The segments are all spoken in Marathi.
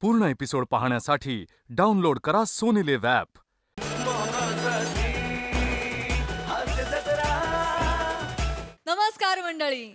पूर्ण एपिसोड पाहण्यासाठी डाउनलोड करा सोनी लिव्ह ॲप. नमस्कार मंडळी.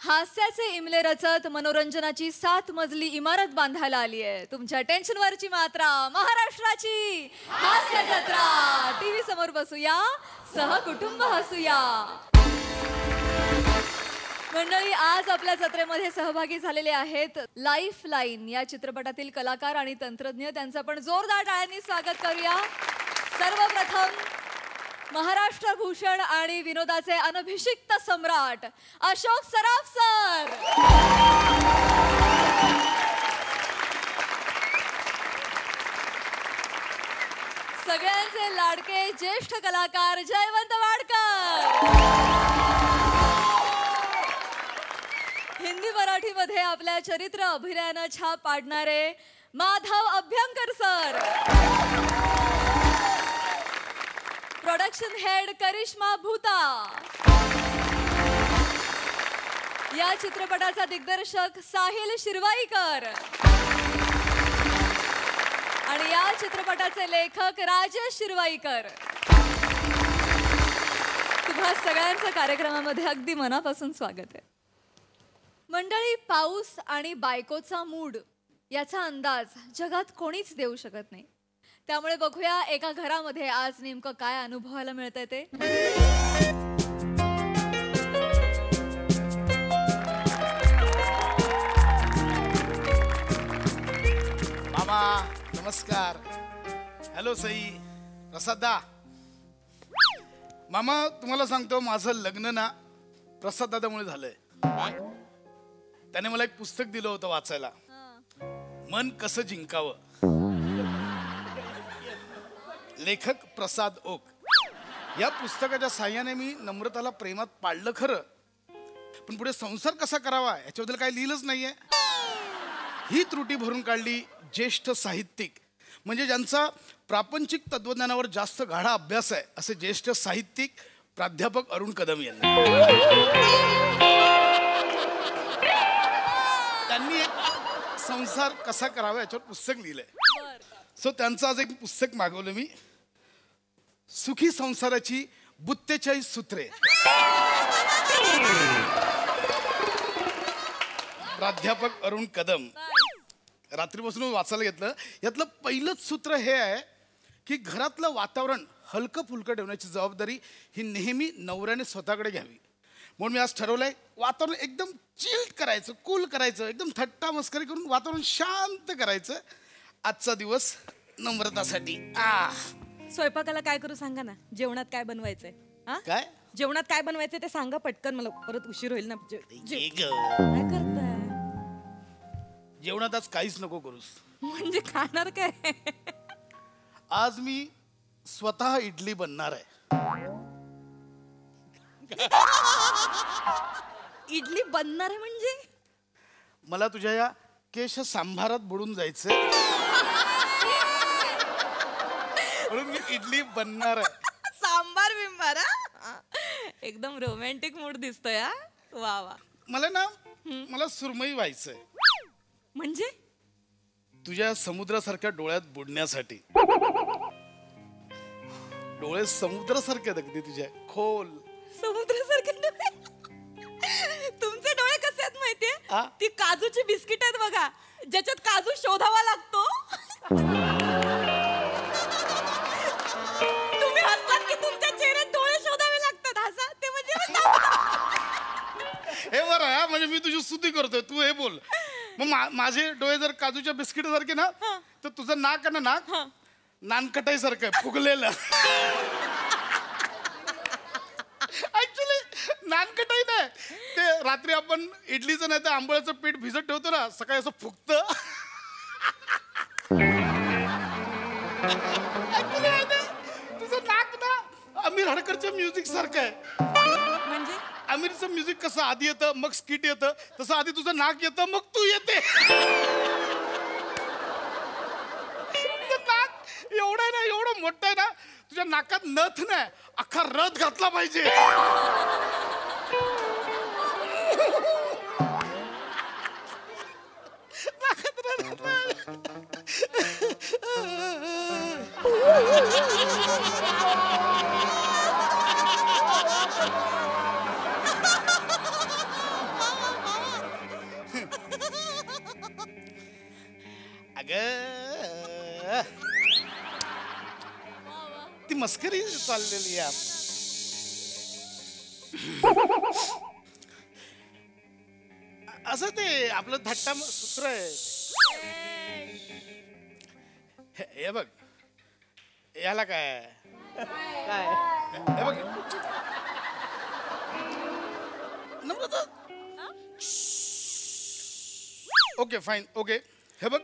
हास्याचे इमले रचत मनोरंजनाची 7 मजली इमारत बांधायला आली आहे. तुमच्या टेन्शनवरची मात्रा महाराष्ट्राची हास्य जत्रा. टीव्ही समोर बसूया, सहकुटुंब हसूया. मंडळी, आज आपल्या जत्रेमध्ये सहभागी झालेले आहेत लाईफ लाईन या चित्रपटातील कलाकार आणि तंत्रज्ञ. त्यांचं आपण जोरदार टाळ्यांनी स्वागत करूया. सर्वप्रथम महाराष्ट्र भूषण आणि विनोदाचे अनभिषिक्त सम्राट अशोक सराफ सर. सगळ्यांचे लाडके ज्येष्ठ कलाकार जयवंत वाडकर. हिंदी मराठीमध्ये आपल्या चरित्र अभिनयानं छाप पाडणारे Madhav Abhyankar sir. Production head Karishma Bhoota. या चित्रपटाचा दिग्दर्शक साहिल शिरवाईकर आणि या चित्रपटाचे लेखक राजेश शिरवाईकर. तुम्हा सगळ्यांचं कार्यक्रमामध्ये अगदी मनापासून स्वागत आहे. मंडळी, पाऊस आणि बायकोचा मूड याचा अंदाज जगात कोणीच देऊ शकत नाही. त्यामुळे बघूया एका घरामध्ये आज नेमकं काय अनुभवायला मिळतंय ते. मामा नमस्कार. हॅलो सई, प्रसादा. मामा तुम्हाला सांगतो, माझं लग्न ना प्रसाद दादामुळे झालंय. त्याने मला एक पुस्तक दिलं होतं वाचायला, मन कसं जिंकावं. लेखक प्रसाद ओक. या पुस्तकाच्या साह्याने मी नम्रताला प्रेमात पाडलं खरं, पण पुढे संसार कसा करावा याच्याबद्दल काही लिहिलंच नाहीये. ही त्रुटी भरून काढली ज्येष्ठ साहित्यिक, म्हणजे ज्यांचा प्रापंचिक तत्वज्ञानावर जास्त गाढा अभ्यास आहे, असे ज्येष्ठ साहित्यिक प्राध्यापक अरुण कदम यांनी. त्यांनी एक संसार कसा करावा याच्यावर पुस्तक लिहिलंय. सो त्यांचं आज एक पुस्तक मागवलं मी, सुखी संसाराची 42 सूत्रे. प्राध्यापक अरुण कदम. रात्रीपासून वाचायला घेतलं. यातलं पहिलंच सूत्र हे आहे की घरातलं वातावरण हलकं फुलकं ठेवण्याची जबाबदारी ही नेहमी नवऱ्याने स्वतःकडे घ्यावी. म्हणून मी आज ठरवलंय, वातावरण एकदम चिल्ड करायचं, कूल करायचं, एकदम थट्टा मस्करी करून वातावरण शांत करायचं. आजचा दिवस नम्रतासाठी. स्वयंपाकाला काय करू सांगा ना. जेवणात काय बनवायचंय? काय जेवणात काय बनवायचंय ते सांगा पटकन, मला परत उशीर होईल ना. काय करताय? जेवणात आज काहीच नको करूस. म्हणजे खाणार काय? आज मी स्वतः इडली बनणार आहे. इडली बनणार आहे म्हणजे? मला तुझ्या या केश सांभारात बुडून जायचंय, म्हणून मी इडली बनणार आहे. सांबार बिंबार. एकदम रोमॅन्टिक मूड दिसतोय. वा वा. मला सुरमई व्हायचंय. म्हणजे? तुझ्या समुद्रासारख्या डोळ्यात बुडण्यासाठी. डोळे समुद्रासारखे अगदी तुझ्या खोल. समुद्रासारखे डोळे? तुमचे डोळे कसे आहेत माहितीये? ती काजूची बिस्किट आहेत बघा, ज्याच्यात काजू शोधावा लागतो. तुम्ही हसतात की तुमच्या चेहऱ्यात डोळे शोधावे लागतात? हसा ते म्हणजे हे बरं. म्हणजे मी तुझी स्तुती करतोय, तू हे बोल. मग माझे डोळे जर काजूच्या बिस्किट सारखे ना, तर तुझं नाक आहे ना, नाक नानकटाई सारखं फुगलेलं. ऍक्च्युली नानकटाई नाही, ते रात्री आपण इडलीचं नाही तर आंबोळ्याचं पीठ भिजत ठेवतो ना, सकाळी असं फुगत. तुझं नाक ना आमिर हडकरच्या म्युझिक सारखं आहे. म्हणजे आमिरचं म्युझिक कसं आधी येतं मग स्किट येतं, तसं आधी तुझं नाक येतं मग तू येते. नाक एवढं आहे ना, एवढं मोठं आहे ना, तुझ्या नाकात नथ नाही, अख्खा रथ घातला पाहिजे. नाकात रथ घातला. अगं ती मस्करी चाललेली आहे. असं ते आपलं थट्टा सूत्र आहे. हे बघ याला काय हे बघ नम्रता. Okay fine okay. हे बघ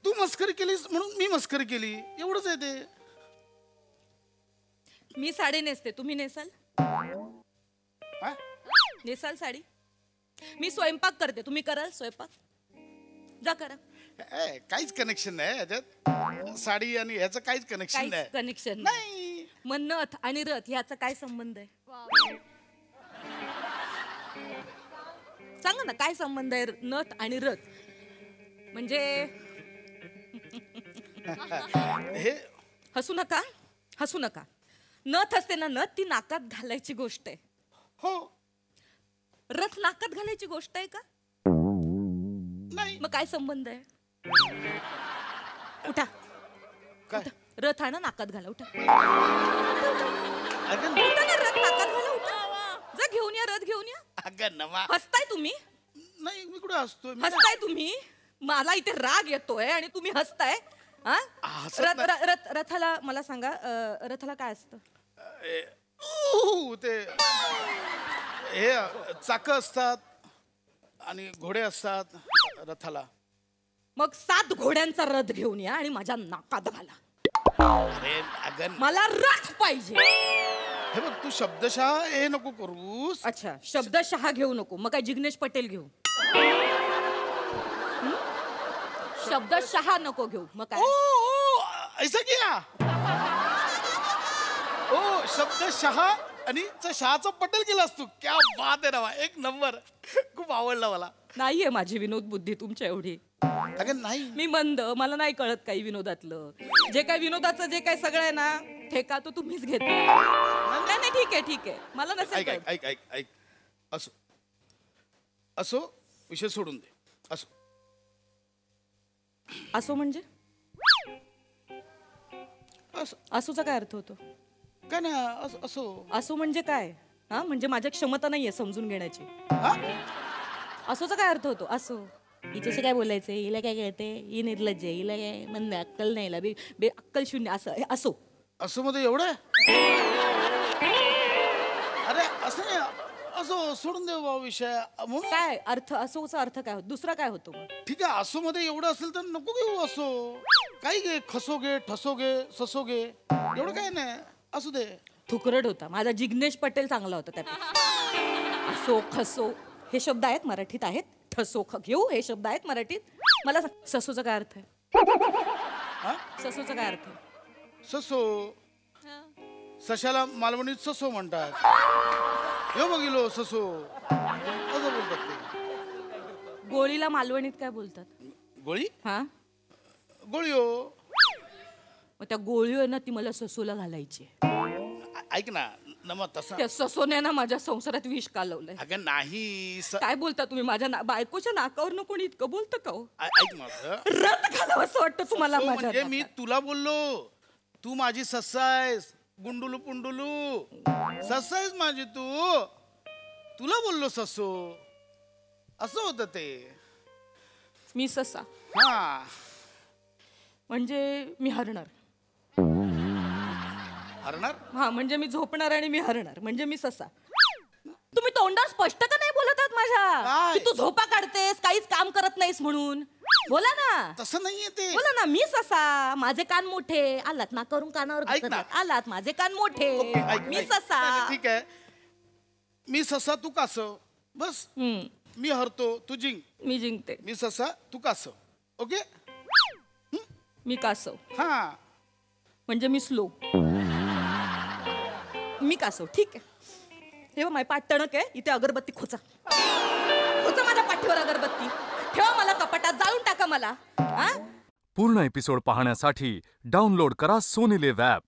तू मस्करी केलीस म्हणून मी मस्करी केली एवढंच आहे ते. मी साडी नेसते, तुम्ही नेसाल? हा? नेसाल साडी? मी स्वयंपाक करते, तुम्ही कराल स्वयंपाक? जा करा. काहीच कनेक्शन नाही याच्यात. साडी आणि ह्याचं काहीच कनेक्शन नाही. कनेक्शन नाही. मग नथ आणि रथ ह्याचा काय संबंध आहे? सांगा ना काय संबंध आहे नथ आणि रथ? म्हणजे हे हसू नका, हसू नका. नथ असते ना, नथ ती नाकात घालायची गोष्ट आहे. हो रथ नाकात घालायची गोष्ट आहे का? नाही. मग काय संबंध आहे? उठा. काय रथ आहे ना नाकात घाला. उठा. अगं उठा ना, रथ नाकात घाला. उठा. जा घेऊन या, रथ घेऊन या. अगं नमा. हसताय तुम्ही? नाही मी कुठे हसतोय. हसताय तुम्ही? मला इथे राग येतोय आणि तुम्ही हसताय. हा? हसत रथाला मला सांगा, रथाला काय असतं? ते हे चाक असतात आणि घोडे असतात रथाला. मग 7 घोड्यांचा रथ घेऊन या आणि माझ्या नाकात घाला. अरे अगं मला रथ पाहिजे. हे बघ तू शब्दशः हे नको करूस. अच्छा शब्दशः घेऊ नको. मग काय जिग्नेश पटेल घेऊ? शब्दशः नको घेऊ. मग काय? ऐसा किया. ओ शब्दशः आणि शहाचा पटेल केलास तू. क्या बात आहे ना, एक नंबर. खूप आवडला मला. नाहीये माझी विनोद बुद्धी तुमच्या एवढी. अगं नाही मी मंद, मला नाही कळत काही विनोदातलं. जे काय विनोदाचं जे काय सगळं आहे ना ठेका तो तुम्हीच घेता. नाही नाही ठीक आहे ठीक आहे, मला नसेल ऐक कळत. ऐक ऐक ऐक ऐक असो असो विषय सोडून दे. असो असो म्हणजे असो असोचा काय अर्थ होतो? काय ना असो असो म्हणजे काय? हा म्हणजे माझ्या क्षमता नाहीये समजून घेण्याची. हा? असोचा काय अर्थ होतो? असो हिच्याशी काय बोलायचंय, हिला काय कळते, ही निर्लज्ज आहे, हिला काय मंद अक्कल नाही, हिला बे अक्कल शून्य. असं असो. असो मध्ये एवढं अरे असं नाही. असो सोडून दे बाबा विषय. म्हणून काय अर्थ असोचा अर्थ काय होतो? दुसरा काय होतो मग? ठीक आहे असो मध्ये एवढं असेल तर नको घेऊ. असो काही घे, खसोगे ठसोगे ससोगे एवढं काय नाही. असू दे. थुकरट होता माझा. जिग्नेश पटेल चांगला होता त्यापेक्षा. असो खसो हे शब्द आहेत मराठीत आहेत. ठसो घेऊ हे शब्द आहेत मराठीत. मला सांग, ससोचा काय अर्थ आहे? ससोचा काय अर्थ आहे? ससो सशाला मालवणीत ससो म्हणतात. यो बघिलो ससो असं बोलतात ते. गोळीला मालवणीत काय बोलतात? गोळी हा गोळीयो. मग त्या गोळी आहे ना ती मला ससोला घालायची. ऐक ना नमा तसा. त्या ससोने ना माझ्या संसारात विष कालवलंय. अगं नाही काय बोलता तुम्ही? माझ्या बायकोच्या नाकावर कोणी इतकं बोलतं का हो? ऐक माझं. रथ घालावं असं वाटतं तुम्हाला ससो माझ्या म्हणजे मी नाकात. तुला बोललो. तू माझी सस्सा आहेस. गुंडुलू पुंडुलू सस्सा आहेस माझी तू. तुला बोललो ससो. असं होतं ते. मी ससा हा म्हणजे मी हरणार. हरणार. हा म्हणजे मी झोपणार आणि मी हरणार म्हणजे मी ससा. तुम्ही तोंडावर स्पष्ट का नाही बोलत आहात माझ्या काय? की तू झोपा काढतेस, काहीच काम करत नाहीस म्हणून? बोला ना. तसं नाहीये ते. बोला ना. मी ससा, माझे कान मोठे. आलात ना करून कानावर ऐक ना. घुसत आलात, माझे कान मोठे. ओके, ऐक, मी ऐक. ससा. नाही, नाही, ठीक आहे. मी ससा तू कासव. बस. मी हरतो तू जिंक. मी जिंकते. मी ससा तू कासव. ओके. मी कासव हा म्हणजे मी स्लो. मी कासव. ठीक आहे. हे माझी पाठ टणक आहे. इथे अगरबत्ती खोचा. खोचा माझ्या पाठीवर अगरबत्ती. ठेवा मला कपाटात जाळून टाका मला. हा? पूर्ण एपिसोड पाहण्यासाठी डाउनलोड करा सोनी लिव्ह ॲप.